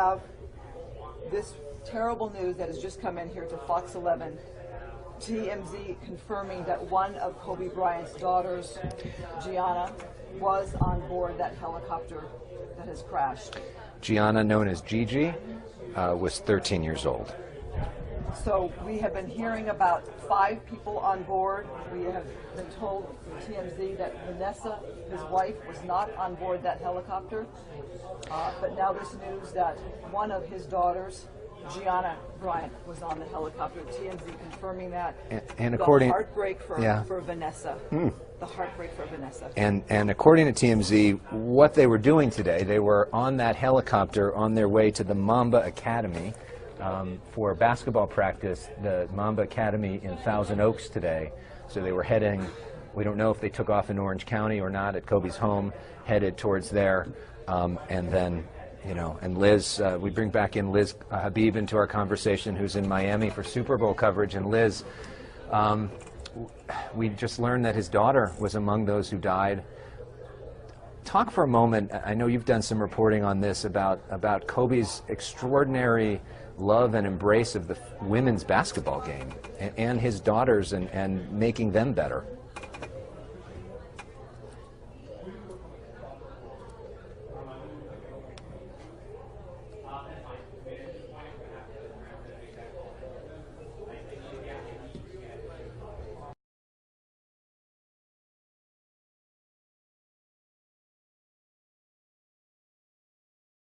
have this terrible news that has just come in here to Fox 11. TMZ confirming that one of Kobe Bryant's daughters, Gianna, was on board that helicopter that has crashed. Gianna, known as Gigi, was 13 years old. So we have been hearing about 5 people on board. We have been told from TMZ that Vanessa, his wife, was not on board that helicopter. But now this news that one of his daughters, Gianna Bryant, was on the helicopter. TMZ confirming that. And according, the heartbreak for Vanessa. The heartbreak for Vanessa. And according to TMZ, what they were doing today, they were on that helicopter on their way to the Mamba Academy for basketball practice, the Mamba Academy in Thousand Oaks today. So they were heading, we don't know if they took off in Orange County or not, at Kobe's home, headed towards there. And then, you know, and Liz, we bring back in Liz Habib into our conversation, who's in Miami for Super Bowl coverage. And Liz, we just learned that his daughter was among those who died. Talk for a moment, I know you've done some reporting on this, about Kobe's extraordinary love and embrace of the women's basketball game and his daughters and making them better.